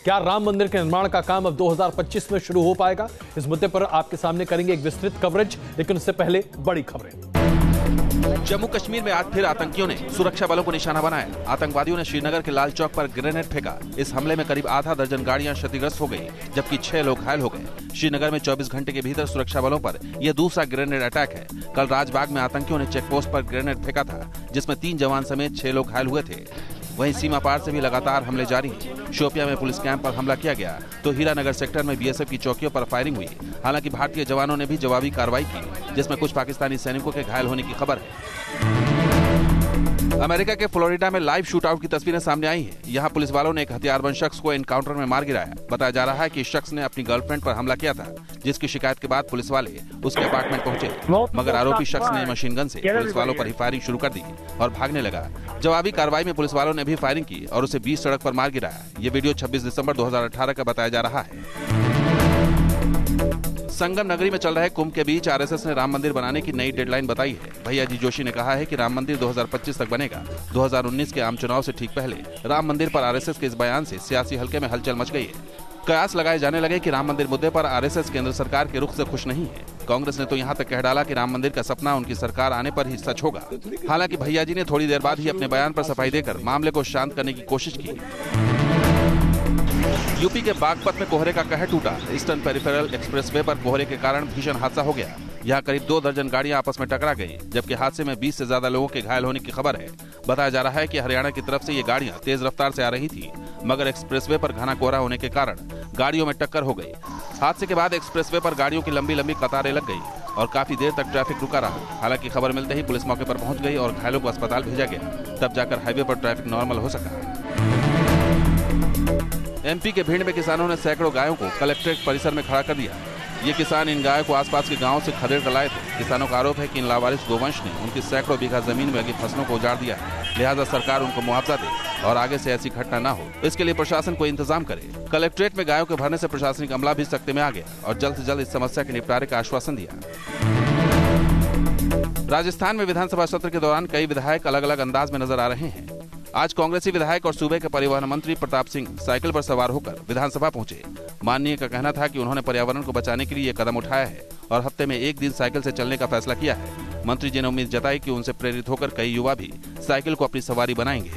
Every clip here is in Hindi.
क्या राम मंदिर के निर्माण का काम अब 2025 में शुरू हो पाएगा? इस मुद्दे पर आपके सामने करेंगे एक विस्तृत कवरेज, लेकिन उससे पहले बड़ी खबरें। जम्मू कश्मीर में आज फिर आतंकियों ने सुरक्षा बलों को निशाना बनाया। आतंकवादियों ने श्रीनगर के लाल चौक पर ग्रेनेड फेंका। इस हमले में करीब आधा दर्जन गाड़ियां क्षतिग्रस्त हो गई, जबकि 6 लोग घायल हो गए। श्रीनगर में 24 घंटे के भीतर सुरक्षा बलों पर यह दूसरा ग्रेनेड अटैक है। कल राजबाग में आतंकियों ने चेकपोस्ट पर ग्रेनेड फेंका था, जिसमें 3 जवान समेत 6 लोग घायल हुए थे। वहीं सीमा पार से भी लगातार हमले जारी हैं। शोपिया में पुलिस कैंप पर हमला किया गया तो हीरानगर सेक्टर में बीएसएफ की चौकियों पर फायरिंग हुई। हालांकि भारतीय जवानों ने भी जवाबी कार्रवाई की, जिसमें कुछ पाकिस्तानी सैनिकों के घायल होने की खबर है। अमेरिका के फ्लोरिडा में लाइव शूटआउट की तस्वीरें सामने आई हैं। यहाँ पुलिस वालों ने एक हथियारबंद शख्स को एनकाउंटर में मार गिराया। बताया जा रहा है कि इस शख्स ने अपनी गर्लफ्रेंड पर हमला किया था, जिसकी शिकायत के बाद पुलिस वाले उसके अपार्टमेंट पहुंचे, मगर आरोपी शख्स ने मशीन गन से पुलिस वालों पर ही फायरिंग शुरू कर दी और भागने लगा। जवाबी कार्रवाई में पुलिस वालों ने भी फायरिंग की और उसे बीच सड़क पर मार गिराया। ये वीडियो 26 दिसंबर 2018 का बताया जा रहा है। संगम नगरी में चल रहे कुंभ के बीच आरएसएस ने राम मंदिर बनाने की नई डेडलाइन बताई है। भैयाजी जोशी ने कहा है कि राम मंदिर 2025 तक बनेगा। 2019 के आम चुनाव से ठीक पहले राम मंदिर पर आरएसएस के इस बयान से सियासी हलके में हलचल मच गई है। कयास लगाए जाने लगे कि राम मंदिर मुद्दे पर आरएसएस केंद्र सरकार के रुख से खुश नहीं है। कांग्रेस ने तो यहाँ तक कह डाला कि राम मंदिर का सपना उनकी सरकार आने पर ही सच होगा। हालांकि भैयाजी ने थोड़ी देर बाद ही अपने बयान पर सफाई देकर मामले को शांत करने की कोशिश की। यूपी के बागपत में कोहरे का कहर टूटा। ईस्टर्न पेरिफेरल एक्सप्रेसवे पर कोहरे के कारण भीषण हादसा हो गया। यहाँ करीब 2 दर्जन गाड़ियां आपस में टकरा गई, जबकि हादसे में 20 से ज्यादा लोगों के घायल होने की खबर है। बताया जा रहा है कि हरियाणा की तरफ से ये गाड़ियां तेज रफ्तार से आ रही थी, मगर एक्सप्रेसवे पर घना कोहरा होने के कारण गाड़ियों में टक्कर हो गई। हादसे के बाद एक्सप्रेसवे पर गाड़ियों की लंबी लंबी कतारें लग गई और काफी देर तक ट्रैफिक रुका रहा। हालांकि खबर मिलते ही पुलिस मौके पर पहुंच गई और घायलों को अस्पताल भेजा गया। तब जाकर हाईवे पर ट्रैफिक नॉर्मल हो सका। एमपी के भिंड में किसानों ने सैकड़ों गायों को कलेक्ट्रेट परिसर में खड़ा कर दिया। ये किसान इन गायों को आसपास के गांवों से खदेड़ कर लाए थे। किसानों का आरोप है कि इन लावारिस गोवंश ने उनकी सैकड़ों बीघा जमीन में लगी फसलों को उजाड़ दिया है। लिहाजा सरकार उनको मुआवजा दे और आगे से ऐसी घटना न हो, इसके लिए प्रशासन को इंतजाम करे। कलेक्ट्रेट में गायों के भरने से प्रशासनिक अमला भी सख्ते में आ गया और जल्द से जल्द इस समस्या के निपटारे का आश्वासन दिया। राजस्थान में विधानसभा सत्र के दौरान कई विधायक अलग अलग अंदाज में नजर आ रहे हैं। आज कांग्रेसी विधायक और सूबे के परिवहन मंत्री प्रताप सिंह साइकिल पर सवार होकर विधानसभा पहुंचे। माननीय का कहना था कि उन्होंने पर्यावरण को बचाने के लिए ये कदम उठाया है और हफ्ते में 1 दिन साइकिल से चलने का फैसला किया है। मंत्री जी ने उम्मीद जताई कि उनसे प्रेरित होकर कई युवा भी साइकिल को अपनी सवारी बनाएंगे।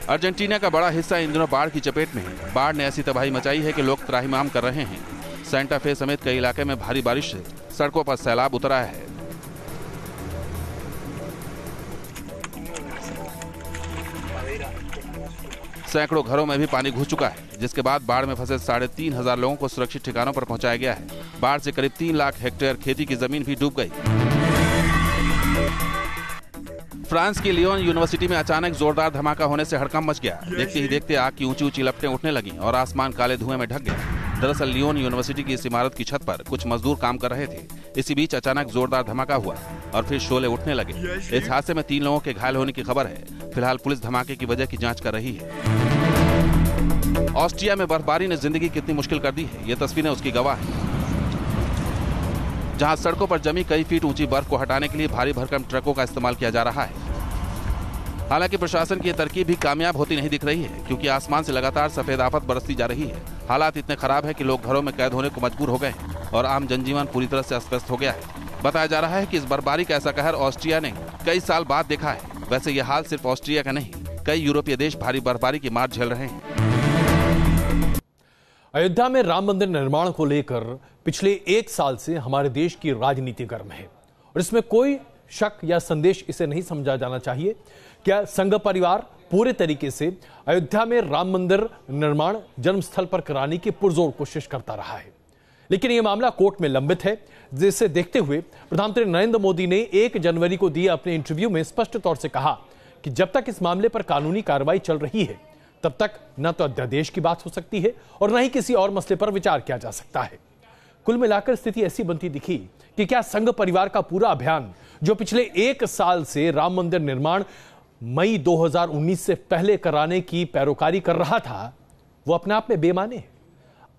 अर्जेंटीना का बड़ा हिस्सा इन दिनों बाढ़ की चपेट में है। बाढ़ ने ऐसी तबाही मचाई है कि लोग त्राहिमाम कर रहे हैं। सेंटा फे समेत कई इलाके में भारी बारिश से सड़कों पर सैलाब उतर आया है। सैकड़ों घरों में भी पानी घुस चुका है, जिसके बाद बाढ़ में फंसे 3,500 लोगों को सुरक्षित ठिकानों पर पहुंचाया गया है। बाढ़ से करीब 3 लाख हेक्टेयर खेती की जमीन भी डूब गई। फ्रांस की लियोन यूनिवर्सिटी में अचानक जोरदार धमाका होने से हड़कंप मच गया। देखते ही देखते आग की ऊंची ऊंची लपटें उठने लगीं और आसमान काले धुएं में ढक गया। दरअसल लियोन यूनिवर्सिटी की इस इमारत की छत पर कुछ मजदूर काम कर रहे थे। इसी बीच अचानक जोरदार धमाका हुआ और फिर शोले उठने लगे। इस हादसे में 3 लोगों के घायल होने की खबर है। फिलहाल पुलिस धमाके की वजह की जांच कर रही है। ऑस्ट्रिया में बर्फबारी ने जिंदगी कितनी मुश्किल कर दी है, ये तस्वीरें उसकी गवाह हैं। जहां सड़कों पर जमी कई फीट ऊंची बर्फ को हटाने के लिए भारी भरकम ट्रकों का इस्तेमाल किया जा रहा है। हालांकि प्रशासन की यह तरकीब भी कामयाब होती नहीं दिख रही है, क्योंकि आसमान से लगातार सफेद आफत बरसती जा रही है। हालात इतने खराब है कि लोग घरों में कैद होने को मजबूर हो गए हैं और आम जनजीवन पूरी तरह से अस्त व्यस्त हो गया है। बताया जा रहा है कि इस बर्फबारी का ऐसा कहर ऑस्ट्रिया ने कई साल बाद देखा है। वैसे यह हाल सिर्फ ऑस्ट्रिया का नहीं, कई यूरोपीय देश भारी बर्फबारी की मार झेल रहे हैं। अयोध्या में राम मंदिर निर्माण को लेकर पिछले 1 साल से हमारे देश की राजनीति गर्म है और इसमें कोई शक या संदेश इसे नहीं समझा जाना चाहिए। क्या संघ परिवार पूरे तरीके से अयोध्या में राम मंदिर निर्माण जन्मस्थल पर कराने की पुरजोर कोशिश करता रहा है, लेकिन यह मामला कोर्ट में लंबित है, जिसे देखते हुए प्रधानमंत्री नरेंद्र मोदी ने 1 जनवरी को दिए अपने इंटरव्यू में स्पष्ट तौर से कहा कि जब तक इस मामले पर कानूनी कार्रवाई चल रही है, तब तक न तो अध्यादेश की बात हो सकती है और न ही किसी और मसले पर विचार किया जा सकता है। कुल मिलाकर स्थिति ऐसी बनती दिखी कि क्या संघ परिवार का पूरा अभियान, जो पिछले 1 साल से राम मंदिर निर्माण मई 2019 से पहले कराने की पैरोकारी कर रहा था, वो अपने आप में बेमाने है।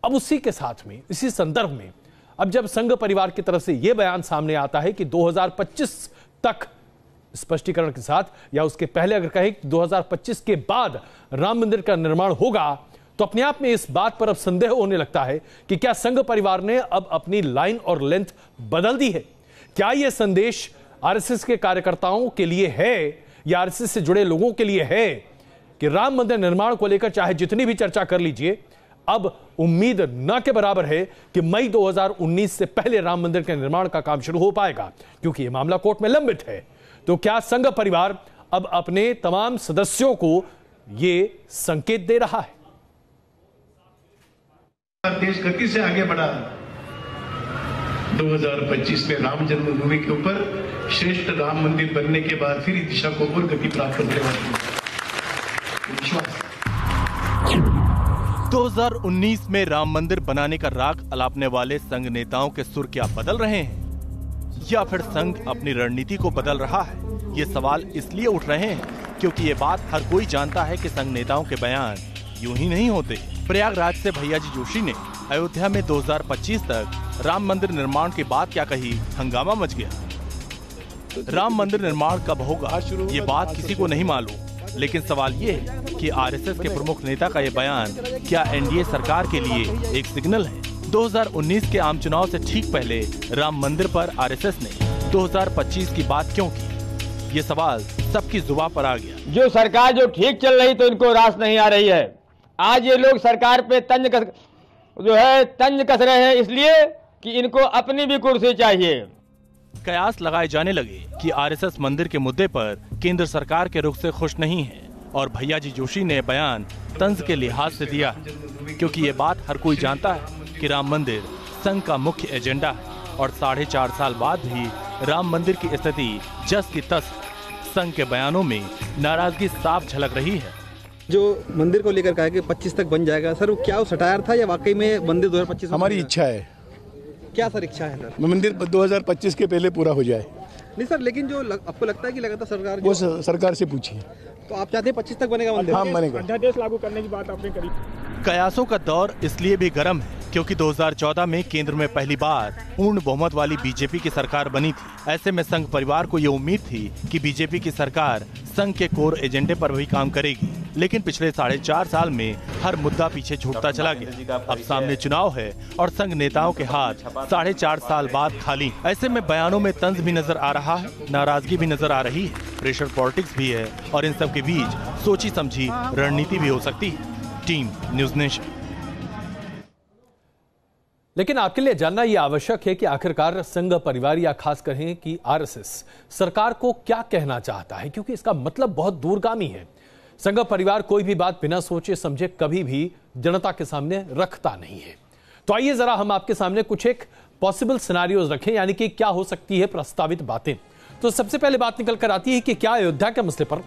अब उसी के साथ में, इसी संदर्भ में, अब जब संघ परिवार की तरफ से यह बयान सामने आता है कि 2025 तक स्पष्टीकरण के साथ, या उसके पहले अगर कहें 2025 के बाद राम मंदिर का निर्माण होगा, तो अपने आप में इस बात पर अब संदेह होने लगता है कि क्या संघ परिवार ने अब अपनी लाइन और लेंथ बदल दी है। क्या यह संदेश आरएसएस के कार्यकर्ताओं के लिए है या आरएसएस से जुड़े लोगों के लिए है कि राम मंदिर निर्माण को लेकर चाहे जितनी भी चर्चा कर लीजिए, अब उम्मीद न के बराबर है कि मई 2019 से पहले राम मंदिर के निर्माण का काम शुरू हो पाएगा, क्योंकि यह मामला कोर्ट में लंबित है। तो क्या संघ परिवार अब अपने तमाम सदस्यों को यह संकेत दे रहा है? देश गति से आगे बढ़ा। 2025 में राम जन्मभूमि के ऊपर श्रेष्ठ राम मंदिर बनने के बाद फिर इस दिशा को और गति प्राप्त होने वाली है। विश्वास 2019 में राम मंदिर बनाने का राग अलापने वाले संघ नेताओं के सुर क्या बदल रहे हैं या फिर संघ अपनी रणनीति को बदल रहा है? ये सवाल इसलिए उठ रहे हैं क्योंकि ये बात हर कोई जानता है कि संघ नेताओं के बयान यूं ही नहीं होते। प्रयागराज से भैयाजी जोशी ने अयोध्या में 2025 तक राम मंदिर निर्माण की बात क्या कही, हंगामा मच गया। राम मंदिर निर्माण कब होगा ये बात किसी को नहीं मालूम, लेकिन सवाल ये है कि आरएसएस के प्रमुख नेता का ये बयान क्या एनडीए सरकार के लिए एक सिग्नल है? 2019 के आम चुनाव से ठीक पहले राम मंदिर पर आरएसएस ने 2025 की बात क्यों की? ये सवाल सबकी जुबान पर आ गया। जो सरकार जो ठीक चल रही तो इनको रास नहीं आ रही है। आज ये लोग सरकार पे तंज कस रहे हैं इसलिए कि इनको अपनी भी कुर्सी चाहिए। कयास लगाए जाने लगे कि आरएसएस मंदिर के मुद्दे पर केंद्र सरकार के रुख से खुश नहीं है और भैयाजी जोशी ने बयान तंज के लिहाज से दिया, क्योंकि ये बात हर कोई जानता है कि राम मंदिर संघ का मुख्य एजेंडा है और 4.5 साल बाद भी राम मंदिर की स्थिति जस की तस। संघ के बयानों में नाराजगी साफ झलक रही है। जो मंदिर को लेकर कहा कि 25 तक बन जाएगा, सर वो क्या सटायर था या वाकई में मंदिर 2025? हमारी इच्छा है। क्या सर इच्छा है सर? मंदिर 2025 के पहले पूरा हो जाए। नहीं सर, लेकिन जो आपको लगता है कि लगातार सरकार वो सरकार से पूछिए। तो आप चाहते हैं 25 तक बनेगा मंदिर? हाँ, बनेगा। अध्यादेश लागू करने की बात आपने करी। कयासों का दौर इसलिए भी गर्म है क्योंकि 2014 में केंद्र में पहली बार पूर्ण बहुमत वाली बीजेपी की सरकार बनी थी। ऐसे में संघ परिवार को ये उम्मीद थी कि बीजेपी की सरकार संघ के कोर एजेंडे पर भी काम करेगी, लेकिन पिछले 4.5 साल में हर मुद्दा पीछे छूटता चला गया। अब सामने चुनाव है और संघ नेताओं के हाथ 4.5 साल बाद खाली। ऐसे में बयानों में तंज भी नजर आ रहा है, नाराजगी भी नजर आ रही है, प्रेशर पॉलिटिक्स भी है और इन सब के बीच सोची समझी रणनीति भी हो सकती है। Team news nation. लेकिन आपके लिए जानना यह आवश्यक है कि आखिरकार संघ परिवार या खास कहें कि आरएसएस सरकार को क्या कहना चाहता है, क्योंकि इसका मतलब बहुत दूरगामी है। संघ परिवार कोई भी बात बिना सोचे समझे कभी भी जनता के सामने रखता नहीं है। तो आइए जरा हम आपके सामने कुछ एक पॉसिबल सिनेरियोज रखें, यानी कि क्या हो सकती है प्रस्तावित बातें। तो सबसे पहले बात निकल कर आती है कि क्या अयोध्या के मसले पर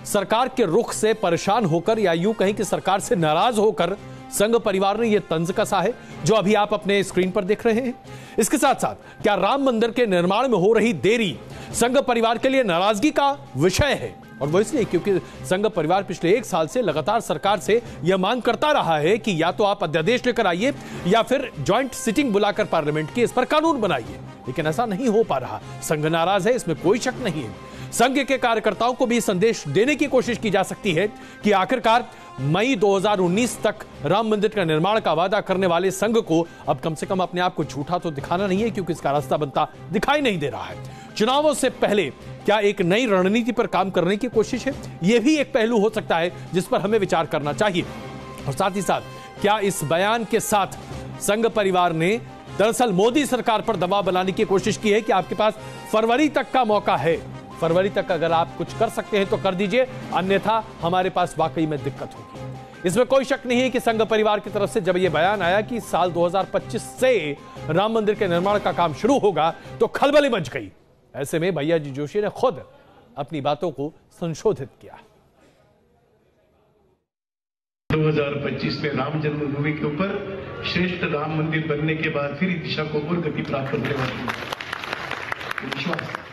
सरकार के रुख से परेशान होकर या यूं कहें कि सरकार से नाराज होकर संघ परिवार ने यह तंज कसा है जो अभी आप अपने स्क्रीन पर देख रहे हैं। इसके साथ साथ क्या राम मंदिर के निर्माण में हो रही देरी संघ परिवार के लिए नाराजगी का विषय है? और वो इसलिए क्योंकि संघ परिवार पिछले 1 साल से लगातार सरकार से यह मांग करता रहा है कि या तो आप अध्यादेश लेकर आइए या फिर ज्वाइंट सिटिंग बुलाकर पार्लियामेंट की इस पर कानून बनाइए, लेकिन ऐसा नहीं हो पा रहा। संघ नाराज है, इसमें कोई शक नहीं है। संघ के कार्यकर्ताओं को भी संदेश देने की कोशिश की जा सकती है कि आखिरकार मई 2019 तक राम मंदिर का निर्माण का वादा करने वाले संघ को अब कम से कम अपने आप को झूठा तो दिखाना नहीं है, क्योंकि इसका रास्ता बनता दिखाई नहीं दे रहा है। चुनावों से पहले क्या एक नई रणनीति पर काम करने की कोशिश है? यह भी एक पहलू हो सकता है जिस पर हमें विचार करना चाहिए। और साथ ही साथ क्या इस बयान के साथ संघ परिवार ने दरअसल मोदी सरकार पर दबाव बनाने की कोशिश की है कि आपके पास फरवरी तक का मौका है, फरवरी तक अगर आप कुछ कर सकते हैं तो कर दीजिए, अन्यथा हमारे पास वाकई में दिक्कत होगी। इसमें कोई शक नहीं है कि संघ परिवार की तरफ से जब यह बयान आया कि साल 2025 से राम मंदिर के निर्माण का काम शुरू होगा तो खलबली मच गई। ऐसे में भैयाजी जोशी ने खुद अपनी बातों को संशोधित किया। 2025 में राम जन्मभूमि के ऊपर श्रेष्ठ राम मंदिर बनने के बाद फिर इस दिशा को और गति प्राप्त होने वाली है। विश्वास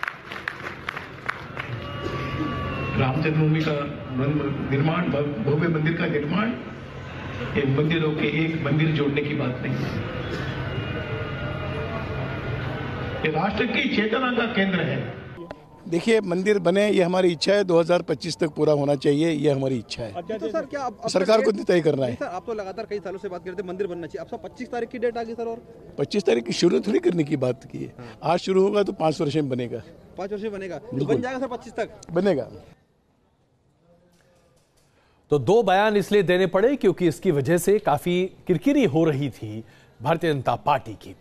राम जन्मभूमि का निर्माण, भव्य मंदिर का निर्माण एक मंदिरों के एक मंदिर जोड़ने की बात नहीं है। ये राष्ट्र की चेतना का केंद्र है। देखिए मंदिर बने ये हमारी इच्छा है, 2025 तक पूरा होना चाहिए, ये हमारी इच्छा है। तो सर क्या सरकार को तय करना है। सर आप तो लगातार कई सालों से बात करते हैं मंदिर बनना चाहिए, अब सब 25 तारीख की डेट आ गई सर। और 25 तारीख की शुरू थोड़ी करने की बात की है, आज शुरू होगा तो 5 वर्ष में बनेगा। 5 वर्ष में बनेगा, तो बन जाएगा सर 25 तक बनेगा। तो 2 बयान इसलिए देने पड़े क्योंकि इसकी वजह से काफी किरकिरी हो रही थी भारतीय जनता पार्टी की।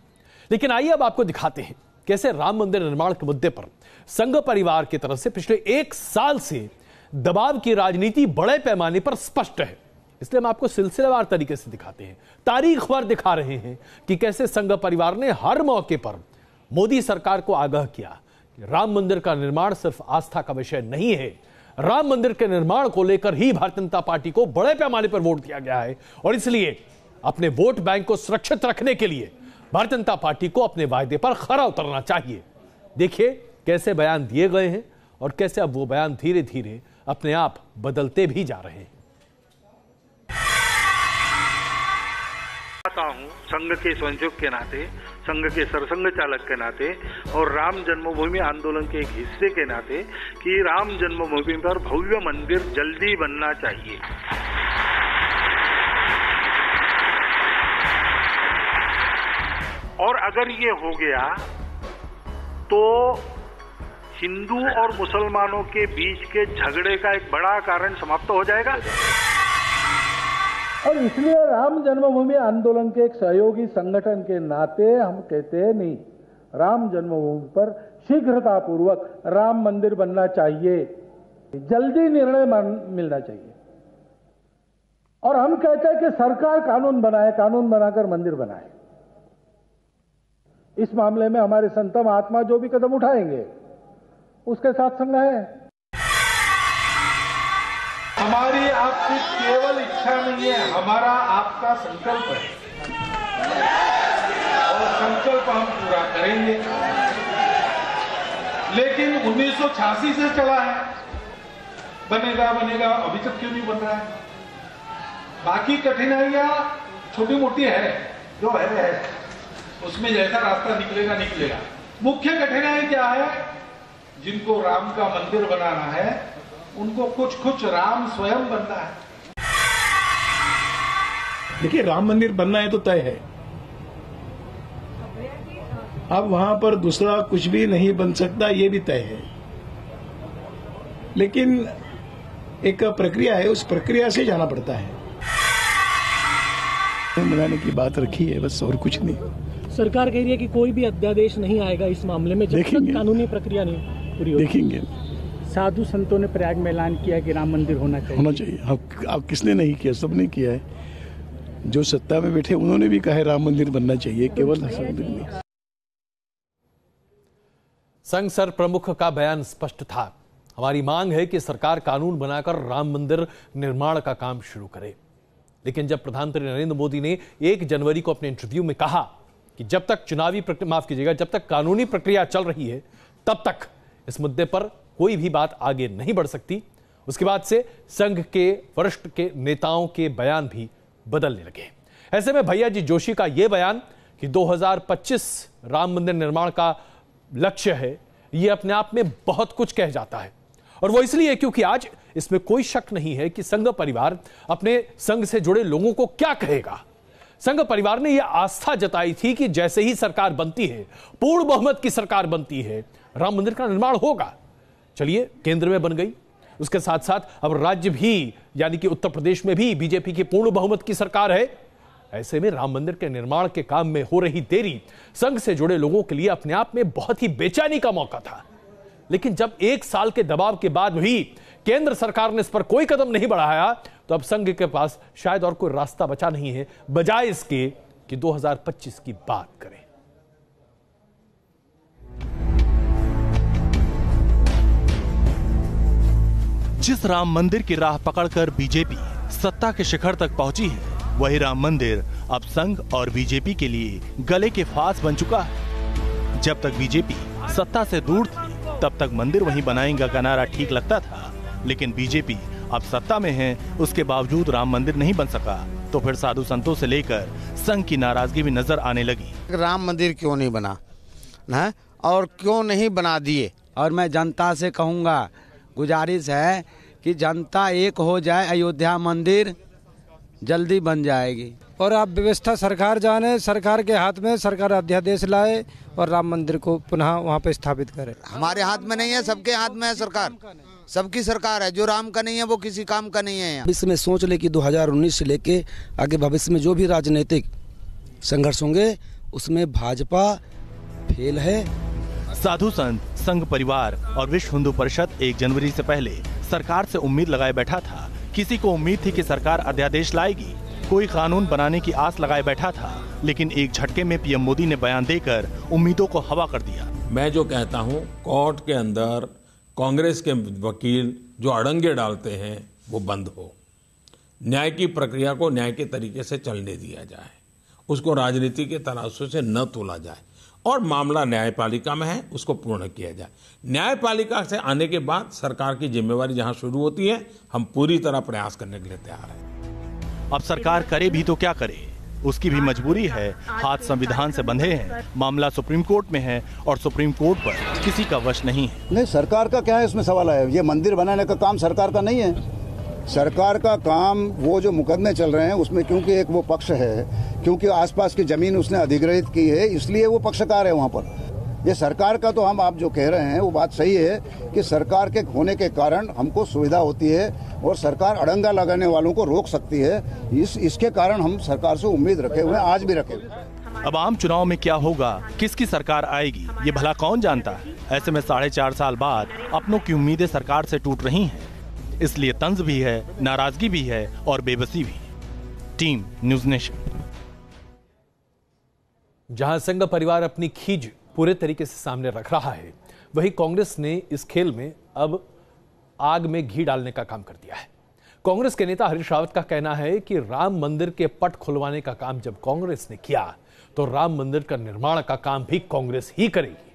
लेकिन आइए अब आपको दिखाते हैं कैसे राम मंदिर निर्माण के मुद्दे पर संघ परिवार की तरफ से पिछले 1 साल से दबाव की राजनीति बड़े पैमाने पर स्पष्ट है। इसलिए हम आपको सिलसिलेवार तरीके से दिखाते हैं, तारीखवार दिखा रहे हैं कि कैसे संघ परिवार ने हर मौके पर मोदी सरकार को आगाह किया कि राम मंदिर का निर्माण सिर्फ आस्था का विषय नहीं है। राम मंदिर के निर्माण को लेकर ही भारतीय जनता पार्टी को बड़े पैमाने पर वोट दिया गया है और इसलिए अपने वोट बैंक को सुरक्षित रखने के लिए भारतीय जनता पार्टी को अपने वायदे पर खरा उतरना चाहिए। देखिए कैसे बयान दिए गए हैं और कैसे अब वो बयान धीरे धीरे अपने आप बदलते भी जा रहे हैं। हूं संघ के स्वयंसेवक के नाते, संघ के सरसंघ चालक के नाते और राम जन्मभूमि आंदोलन के एक हिस्से के नाते कि राम जन्मभूमि पर भव्य मंदिर जल्दी बनना चाहिए। और अगर ये हो गया तो हिंदू और मुसलमानों के बीच के झगड़े का एक बड़ा कारण समाप्त हो जाएगा। और इसलिए राम जन्मभूमि आंदोलन के एक सहयोगी संगठन के नाते हम कहते हैं नहीं, राम जन्मभूमि पर शीघ्रतापूर्वक राम मंदिर बनना चाहिए, जल्दी निर्णय मिलना चाहिए। और हम कहते हैं कि सरकार कानून बनाए, कानून बनाकर मंदिर बनाए। इस मामले में हमारे संत महात्मा जो भी कदम उठाएंगे उसके साथ संग है। हमारी आपकी केवल इच्छा नहीं है, हमारा आपका संकल्प है और संकल्प हम पूरा करेंगे। लेकिन 1986 से चला है, बनेगा बनेगा, अभी तक क्यों नहीं बन रहा है? बाकी कठिनाइयां छोटी मोटी है, जो है उसमें जैसा रास्ता निकलेगा निकलेगा। मुख्य कठिनाई क्या है? जिनको राम का मंदिर बनाना है उनको कुछ राम स्वयं बनना है। देखिए राम मंदिर बनना है तो तय है, अब वहां पर दूसरा कुछ भी नहीं बन सकता, ये भी तय है। लेकिन एक प्रक्रिया है, उस प्रक्रिया से जाना पड़ता है। बनाने की बात रखी है बस, और कुछ नहीं। सरकार कह रही है कि कोई भी अध्यादेश नहीं आएगा इस मामले में जब तक कानूनी प्रक्रिया नहीं पूरी होगी। देखेंगे। साधु संतों ने प्रयाग में ऐलान किया कि राम मंदिर होना चाहिए। अब किसने नहीं किया? सबने किया है। जो सत्ता में बैठे उन्होंने भी कहा है राम मंदिर बनना चाहिए, केवल नहीं। संघ सर प्रमुख का बयान स्पष्ट था, हमारी मांग है कि सरकार कानून बनाकर राम मंदिर निर्माण का काम शुरू करे। लेकिन जब प्रधानमंत्री नरेंद्र मोदी ने 1 जनवरी को अपने इंटरव्यू में कहा कि जब तक जब तक कानूनी प्रक्रिया चल रही है तब तक इस मुद्दे पर कोई भी बात आगे नहीं बढ़ सकती, उसके बाद से संघ के वरिष्ठ के नेताओं के बयान भी बदलने लगे। ऐसे में भैया जी जोशी का यह बयान कि 2025 राम मंदिर निर्माण का लक्ष्य है, यह अपने आप में बहुत कुछ कह जाता है। और वो इसलिए क्योंकि आज इसमें कोई शक नहीं है कि संघ परिवार अपने संघ से जुड़े लोगों को क्या कहेगा। संघ परिवार ने यह आस्था जताई थी कि जैसे ही सरकार बनती है, पूर्ण बहुमत की सरकार बनती है, राम मंदिर का निर्माण होगा। चलिए, केंद्र में बन गई, उसके साथ साथ अब राज्य भी यानी कि उत्तर प्रदेश में भी बीजेपी की पूर्ण बहुमत की सरकार है। ऐसे में राम मंदिर के निर्माण के काम में हो रही देरी संघ से जुड़े लोगों के लिए अपने आप में बहुत ही बेचैनी का मौका था। लेकिन जब 1 साल के दबाव के बाद भी केंद्र सरकार ने इस पर कोई कदम नहीं बढ़ाया, तो अब संघ के पास शायद और कोई रास्ता बचा नहीं है बजाय इसके कि 2025 की बात करें। जिस राम मंदिर की राह पकड़कर बीजेपी सत्ता के शिखर तक पहुंची है, वही राम मंदिर अब संघ और बीजेपी के लिए गले के फांस बन चुका है। जब तक बीजेपी सत्ता से दूर थी तब तक मंदिर वहीं बनाएंगे का नारा ठीक लगता था, लेकिन बीजेपी अब सत्ता में है, उसके बावजूद राम मंदिर नहीं बन सका, तो फिर साधु संतों से लेकर संघ की नाराजगी भी नजर आने लगी। राम मंदिर क्यों नहीं बना ना, और क्यों नहीं बना दिए, और मैं जनता से कहूँगा, गुजारिश है कि जनता एक हो जाए, अयोध्या मंदिर जल्दी बन जाएगी। और आप व्यवस्था सरकार जाने, सरकार के हाथ में, सरकार अध्यादेश लाए और राम मंदिर को पुनः वहाँ पे स्थापित करे। हमारे हाथ में नहीं है, सबके हाथ में है सरकार, सबकी सरकार है। जो राम का नहीं है वो किसी काम का नहीं है। भविष्य में सोच ले कि 2019 से लेके आगे भविष्य में जो भी राजनीतिक संघर्ष होंगे उसमें भाजपा फेल है। साधु संत, संघ परिवार और विश्व हिंदू परिषद 1 जनवरी से पहले सरकार से उम्मीद लगाए बैठा था। किसी को उम्मीद थी कि सरकार अध्यादेश लाएगी, कोई कानून बनाने की आस लगाए बैठा था, लेकिन एक झटके में पीएम मोदी ने बयान देकर उम्मीदों को हवा कर दिया। मैं जो कहता हूं, कोर्ट के अंदर कांग्रेस के वकील जो अड़ंगे डालते हैं वो बंद हो, न्याय की प्रक्रिया को न्याय के तरीके से चलने दिया जाए, उसको राजनीति के तराजू से न तोला जाए और मामला न्यायपालिका में है उसको पूर्ण किया जाए। न्यायपालिका से आने के बाद सरकार की जिम्मेवारी जहां शुरू होती है, हम पूरी तरह प्रयास करने के लिए तैयार हैं। अब सरकार करे भी तो क्या करे, उसकी भी मजबूरी है। हाथ संविधान से बंधे हैं, मामला सुप्रीम कोर्ट में है और सुप्रीम कोर्ट पर किसी का वश नहीं है। नहीं, सरकार का क्या है इसमें सवाल है? ये मंदिर बनाने का काम सरकार का नहीं है। सरकार का काम वो जो मुकदमे चल रहे हैं उसमें, क्योंकि एक वो पक्ष है, क्योंकि आसपास की जमीन उसने अधिग्रहित की है, इसलिए वो पक्षकार है वहाँ पर। ये सरकार का तो आप जो कह रहे हैं वो बात सही है कि सरकार के होने के कारण हमको सुविधा होती है और सरकार अड़ंगा लगाने वालों को रोक सकती है। इसके कारण हम सरकार से उम्मीद रखे हुए हैं, आज भी रखे हुए हैं। अब आम चुनाव में क्या होगा, किसकी सरकार आएगी, ये भला कौन जानता है। ऐसे में 4.5 साल बाद अपनों की उम्मीदें सरकार से टूट रही हैं। इसलिए तंज भी है, नाराजगी भी है और बेबसी भी। Team news nation. जहां संघ परिवार अपनी खींच पूरे तरीके से सामने रख रहा है, वहीं कांग्रेस ने इस खेल में अब आग में घी डालने का काम कर दिया है। कांग्रेस के नेता हरीश रावत का कहना है कि राम मंदिर के पट खुलवाने का काम जब कांग्रेस ने किया तो राम मंदिर का निर्माण का काम भी कांग्रेस ही करेगी।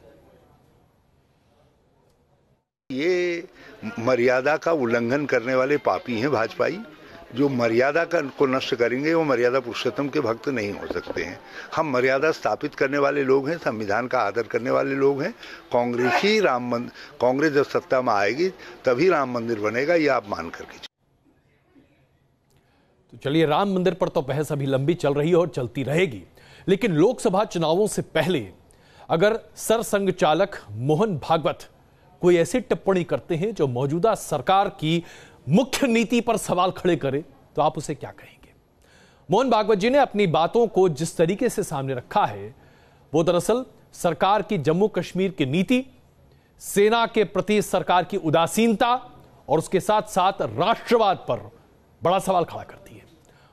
ये मर्यादा का उल्लंघन करने वाले पापी हैं भाजपाई। जो मर्यादा को नष्ट करेंगे वो मर्यादा पुरुषोत्तम के भक्त नहीं हो सकते हैं। हम मर्यादा स्थापित करने वाले लोग हैं, संविधान का आदर करने वाले लोग हैं। कांग्रेस जब सत्ता में आएगी तभी राम मंदिर बनेगा, ये आप मान करके। तो चलिए, राम मंदिर पर तो बहस अभी लंबी चल रही है और चलती रहेगी, लेकिन लोकसभा चुनावों से पहले अगर सरसंघ चालक मोहन भागवत कोई ऐसी टिप्पणी करते हैं जो मौजूदा सरकार की मुख्य नीति पर सवाल खड़े करे, तो आप उसे क्या कहेंगे? मोहन भागवत जी ने अपनी बातों को जिस तरीके से सामने रखा है वो दरअसल सरकार की जम्मू कश्मीर की नीति, सेना के प्रति सरकार की उदासीनता और उसके साथ साथ राष्ट्रवाद पर बड़ा सवाल खड़ा करती है।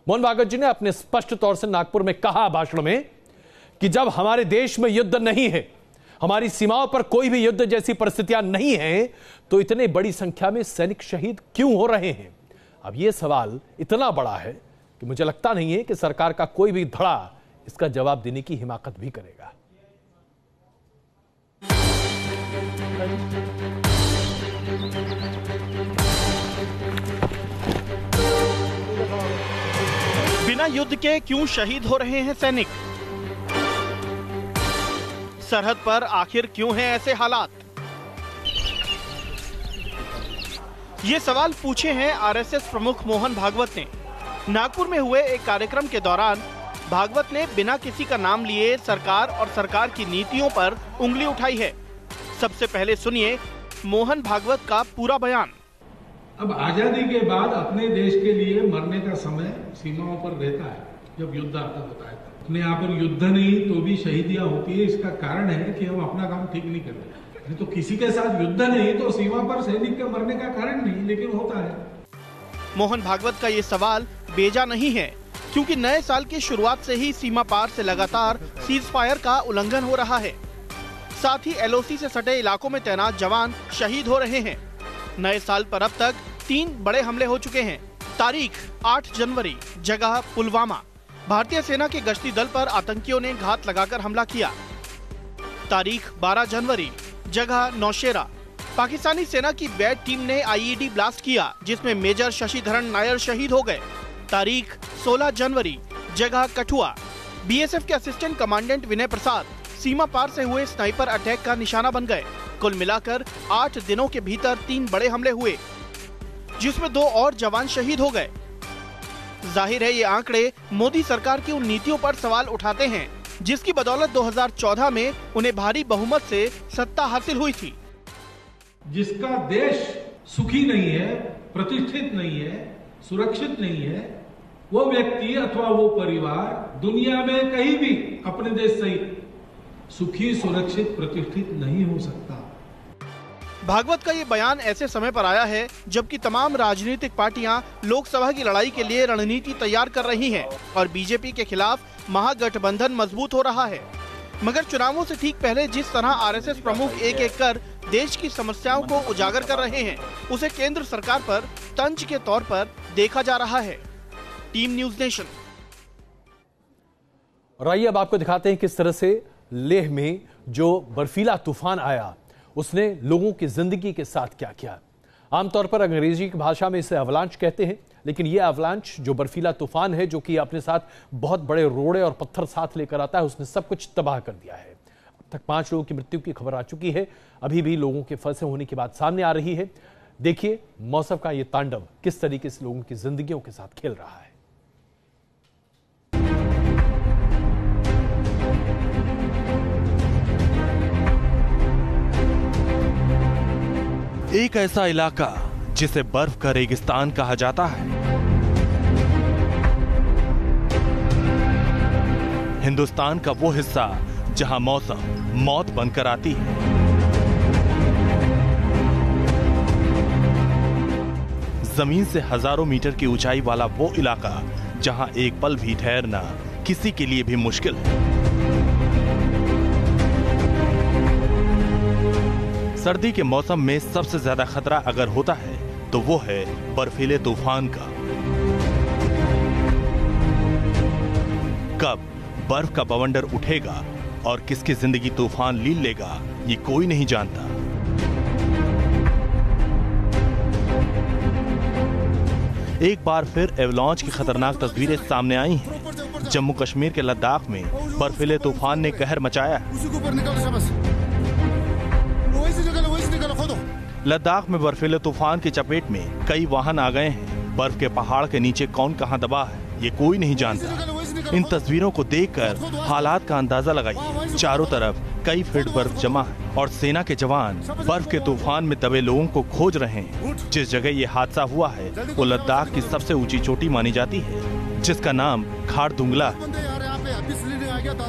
मोहन भागवत जी ने अपने स्पष्ट तौर से नागपुर में कहा भाषण में कि जब हमारे देश में युद्ध नहीं है, हमारी सीमाओं पर कोई भी युद्ध जैसी परिस्थितियां नहीं हैं, तो इतने बड़ी संख्या में सैनिक शहीद क्यों हो रहे हैं? अब यह सवाल इतना बड़ा है कि मुझे लगता नहीं है कि सरकार का कोई भी धड़ा इसका जवाब देने की हिमाकत भी करेगा। बिना युद्ध के क्यों शहीद हो रहे हैं सैनिक? सरहद पर आखिर क्यों हैं ऐसे हालात? ये सवाल पूछे हैं आरएसएस प्रमुख मोहन भागवत ने। नागपुर में हुए एक कार्यक्रम के दौरान भागवत ने बिना किसी का नाम लिए सरकार और सरकार की नीतियों पर उंगली उठाई है। सबसे पहले सुनिए मोहन भागवत का पूरा बयान। अब आजादी के बाद अपने देश के लिए मरने का समय सीमाओं पर रहता है जब युद्ध आता होता है। अपने यहाँ पर युद्ध नहीं तो भी शहीदियां होती है। इसका कारण है कि हम अपना काम ठीक नहीं कर रहे। तो किसी के साथ युद्ध नहीं तो सीमा पर सैनिक के मरने का कारण नहीं, लेकिन होता है। मोहन भागवत का ये सवाल बेजा नहीं है, क्योंकि नए साल की शुरुआत से ही सीमा पार से लगातार सीज फायर का उल्लंघन हो रहा है। साथ ही एलओसी से सटे इलाकों में तैनात जवान शहीद हो रहे हैं। नए साल पर अब तक 3 बड़े हमले हो चुके हैं। तारीख 8 जनवरी, जगह पुलवामा। भारतीय सेना के गश्ती दल पर आतंकियों ने घात लगाकर हमला किया। तारीख 12 जनवरी, जगह नौशेरा। पाकिस्तानी सेना की बैट टीम ने आईईडी ब्लास्ट किया, जिसमें मेजर शशिधरन नायर शहीद हो गए। तारीख 16 जनवरी, जगह कठुआ। बीएसएफ के असिस्टेंट कमांडेंट विनय प्रसाद, सीमा पार से हुए स्नाइपर अटैक का निशाना बन गए। कुल मिलाकर 8 दिनों के भीतर 3 बड़े हमले हुए, जिसमें 2 और जवान शहीद हो गए। जाहिर है ये आंकड़े मोदी सरकार की उन नीतियों पर सवाल उठाते हैं जिसकी बदौलत 2014 में उन्हें भारी बहुमत से सत्ता हासिल हुई थी। जिसका देश सुखी नहीं है, प्रतिष्ठित नहीं है, सुरक्षित नहीं है, वो व्यक्ति अथवा वो परिवार दुनिया में कहीं भी अपने देश सहित सुखी, सुरक्षित, प्रतिष्ठित नहीं हो सकता। भागवत का ये बयान ऐसे समय पर आया है जबकि तमाम राजनीतिक पार्टियां लोकसभा की लड़ाई के लिए रणनीति तैयार कर रही हैं और बीजेपी के खिलाफ महागठबंधन मजबूत हो रहा है। मगर चुनावों से ठीक पहले जिस तरह आरएसएस प्रमुख एक एक कर देश की समस्याओं को उजागर कर रहे हैं, उसे केंद्र सरकार पर तंज के तौर पर देखा जा रहा है। Team news nation. और आइए अब आपको दिखाते हैं किस तरह से लेह में जो बर्फीला तूफान आया उसने लोगों की जिंदगी के साथ क्या किया। आमतौर पर अंग्रेजी की भाषा में इसे अवलांच कहते हैं, लेकिन यह अवलांच जो बर्फीला तूफान है जो कि अपने साथ बहुत बड़े रोड़े और पत्थर साथ लेकर आता है, उसने सब कुछ तबाह कर दिया है। अब तक 5 लोगों की मृत्यु की खबर आ चुकी है। अभी भी लोगों के फंसे होने की बात सामने आ रही है। देखिए मौसम का यह तांडव किस तरीके से लोगों की जिंदगियों के साथ खेल रहा है। एक ऐसा इलाका जिसे बर्फ का रेगिस्तान कहा जाता है। हिंदुस्तान का वो हिस्सा जहां मौसम मौत बनकर आती है। जमीन से हजारों मीटर की ऊंचाई वाला वो इलाका जहां एक पल भी ठहरना किसी के लिए भी मुश्किल है। सर्दी के मौसम में सबसे ज्यादा खतरा अगर होता है तो वो है बर्फीले तूफान का। कब बर्फ का बवंडर उठेगा और किसकी जिंदगी तूफान लील लेगा ये कोई नहीं जानता। एक बार फिर एवलांच की खतरनाक तस्वीरें सामने आई हैं। जम्मू कश्मीर के लद्दाख में बर्फीले तूफान ने कहर मचाया है। लद्दाख में बर्फीले तूफान की चपेट में कई वाहन आ गए हैं। बर्फ के पहाड़ के नीचे कौन कहां दबा है ये कोई नहीं जानता। इन तस्वीरों को देखकर हालात का अंदाजा लगाइए। चारों तरफ कई फीट बर्फ जमा है और सेना के जवान बर्फ के तूफान में दबे लोगों को खोज रहे हैं। जिस जगह ये हादसा हुआ है वो लद्दाख की सबसे ऊंची चोटी मानी जाती है, जिसका नाम खारदुंगला है।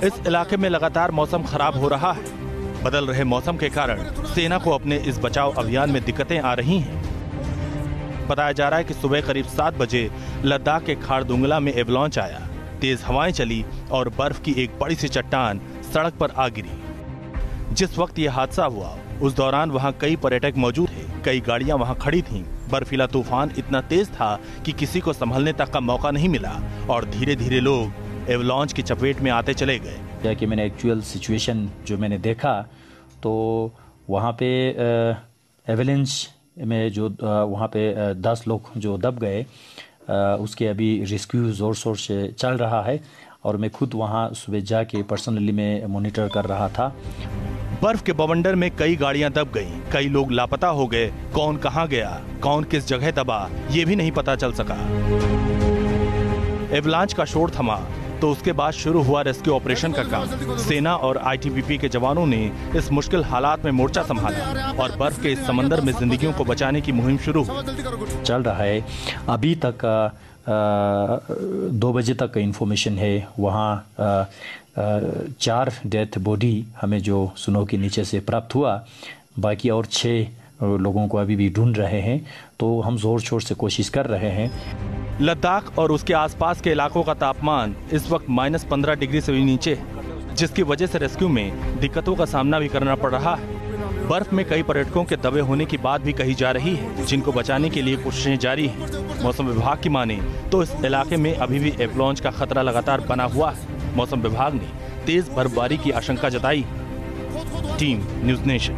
इस इलाके में लगातार मौसम खराब हो रहा है। बदल रहे मौसम के कारण सेना को अपने इस बचाव अभियान में दिक्कतें आ रही हैं। बताया जा रहा है कि सुबह करीब 7 बजे लद्दाख के खारदुंगला में एवलांच आया। तेज हवाएं चली और बर्फ की एक बड़ी सी चट्टान सड़क पर आ गिरी। जिस वक्त यह हादसा हुआ उस दौरान वहां कई पर्यटक मौजूद थे। कई गाड़ियां वहां खड़ी थीं। बर्फीला तूफान इतना तेज था कि किसी को संभलने तक का मौका नहीं मिला और धीरे धीरे लोग एवलांच की चपेट में आते चले गए। कि मैंने एक्चुअल सिचुएशन जो मैंने देखा तो वहाँ पे एवेलेंस में जो वहाँ पे 10 लोग जो दब गए, उसके अभी रेस्क्यू जोर शोर से चल रहा है और मैं खुद वहाँ सुबह जाके पर्सनली मैं मॉनिटर कर रहा था। बर्फ के बवंडर में कई गाड़ियां दब गईं, कई लोग लापता हो गए। कौन कहां गया, कौन किस जगह दबा ये भी नहीं पता चल सका। एवलांच का शोर थमा तो उसके बाद शुरू हुआ रेस्क्यू ऑपरेशन का काम। सेना और आईटीबीपी के जवानों ने इस मुश्किल हालात में मोर्चा संभाला और बर्फ के इस समंदर में जिंदगियों को बचाने की मुहिम शुरू चल रहा है। अभी तक 2 बजे तक इन्फॉर्मेशन है। वहाँ 4 डेथ बॉडी हमें जो स्नो के नीचे से प्राप्त हुआ, बाकी और 6 लोगों को अभी भी ढूंढ रहे हैं। तो हम जोर शोर से कोशिश कर रहे हैं। लद्दाख और उसके आसपास के इलाकों का तापमान इस वक्त -15 डिग्री से भी नीचे है, जिसकी वजह से रेस्क्यू में दिक्कतों का सामना भी करना पड़ रहा है। बर्फ में कई पर्यटकों के दबे होने की बात भी कही जा रही है, जिनको बचाने के लिए कोशिशें जारी हैं। मौसम विभाग की माने तो इस इलाके में अभी भी एवलांच का खतरा लगातार बना हुआ है। मौसम विभाग ने तेज बर्फबारी की आशंका जताई। Team news nation.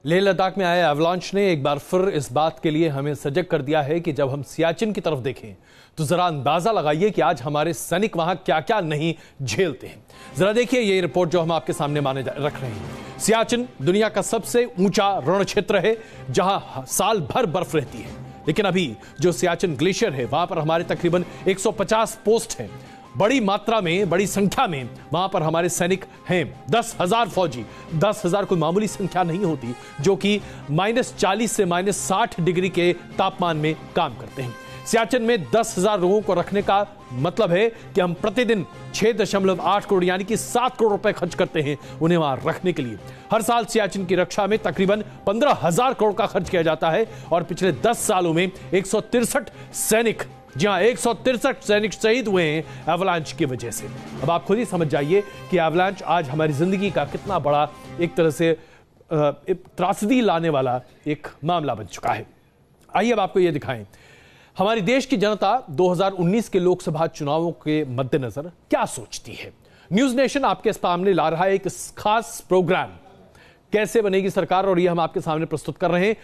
Leh Ladakh में आए एवलांच ने एक बार फिर इस बात के लिए हमें सजग कर दिया है कि जब हम सियाचिन की तरफ देखें तो जरा अंदाजा लगाइए कि आज हमारे सैनिक वहां क्या क्या नहीं झेलते हैं। जरा देखिए ये रिपोर्ट जो हम आपके सामने रख रहे हैं। सियाचिन दुनिया का सबसे ऊंचा रण क्षेत्र है जहां साल भर बर्फ रहती है, लेकिन अभी जो सियाचिन ग्लेशियर है वहां पर हमारे तकरीबन 150 पोस्ट हैं। बड़ी मात्रा में, बड़ी संख्या में वहां पर हमारे सैनिक हैं। 10,000 फौजी, 10,000 कोई मामूली संख्या नहीं होती, जो कि -40 से -60 डिग्री के तापमान में काम करते हैं। सियाचिन में 10,000 लोगों को रखने का मतलब है कि हम प्रतिदिन 6.8 करोड़ यानी कि 7 करोड़ रुपए खर्च करते हैं उन्हें वहां रखने के लिए। हर साल सियाचिन की रक्षा में तकरीबन 15,000 करोड़ का खर्च किया जाता है और पिछले 10 सालों में 163 सैनिक, जी हां 163 सैनिक शहीद हुए हैं एवलांच की वजह से। अब आप खुद ही समझ जाइए कि एवलांच आज हमारी जिंदगी का कितना बड़ा एक तरह से त्रासदी लाने वाला एक मामला बन चुका है। आइए अब आपको यह दिखाएं हमारी देश की जनता 2019 के लोकसभा चुनावों के मद्देनजर क्या सोचती है। न्यूज नेशन आपके सामने ला रहा है एक खास प्रोग्राम, कैसे बनेगी सरकार, और यह हम आपके सामने प्रस्तुत कर रहे हैं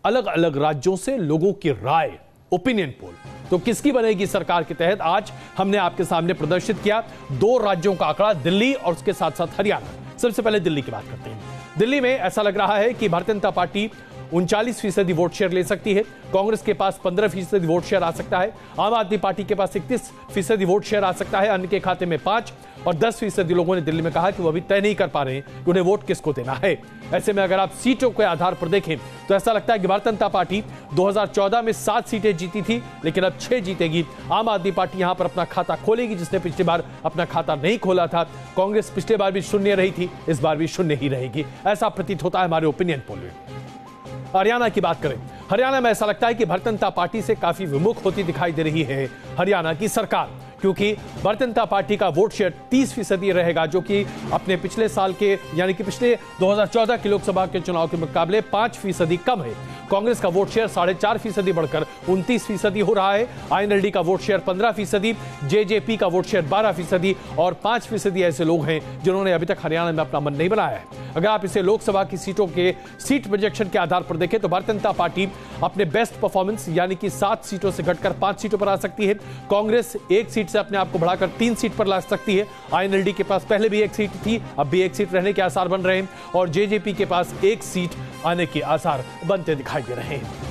अलग अलग राज्यों से लोगों की राय, ओपिनियन पोल। तो किसकी बनेगी सरकार के तहत आज हमने आपके सामने प्रदर्शित किया 2 राज्यों का आंकड़ा, दिल्ली और उसके साथ साथ हरियाणा। सबसे पहले दिल्ली की बात करते हैं। दिल्ली में ऐसा लग रहा है कि Bharatiya Janata party 39% vote share ले सकती है, कांग्रेस के पास 15% वोट शेयर आ सकता है, आम आदमी पार्टी के पास 31% वोट शेयर आ सकता है, अन्य के खाते में 5 और 10% लोगों ने दिल्ली में कहा कि वो अभी तय नहीं कर पा रहे हैं कि उन्हें वोट किसको देना है। ऐसे में अगर आप सीटों के आधार पर देखें तो ऐसा लगता है कि भारतीय जनता पार्टी 2014 में 7 सीटें जीती थी, लेकिन अब 6 जीतेगी। आम आदमी पार्टी यहां पर अपना खाता खोलेगी, जिसने पिछली बार अपना खाता नहीं खोला था। कांग्रेस पिछले बार भी शून्य रही थी, इस बार भी शून्य ही रहेगी, ऐसा प्रतीत होता है हमारे ओपिनियन पोल में। हरियाणा की बात करें, हरियाणा में ऐसा लगता है कि भारतीय जनता पार्टी से काफी विमुख होती दिखाई दे रही है हरियाणा की सरकार, क्योंकि भारतीय जनता पार्टी का वोट शेयर 30% रहेगा, जो कि अपने पिछले साल के यानी कि पिछले 2014 के लोकसभा के चुनाव के मुकाबले 5% कम है। कांग्रेस का वोट शेयर 4.5% बढ़कर 29% हो रहा है। आईएनएलडी का वोट शेयर 15%, जेजेपी का वोट शेयर 12% और 5% ऐसे लोग हैं जिन्होंने अभी तक हरियाणा में अपना मन नहीं बनाया है। अगर आप इसे लोकसभा की सीटों के सीट प्रोजेक्शन के आधार पर देखें तो भारतीय जनता पार्टी अपने बेस्ट परफॉर्मेंस यानी कि 7 सीटों से घटकर 5 सीटों पर आ सकती है। कांग्रेस 1 सीट से अपने आप को बढ़ाकर 3 सीट पर ला सकती है। आईएनएलडी के पास पहले भी 1 सीट थी, अब भी 1 सीट रहने के आसार बन रहे हैं और जेजेपी के पास 1 सीट आने के आसार बनते दिखाई दे रहे हैं।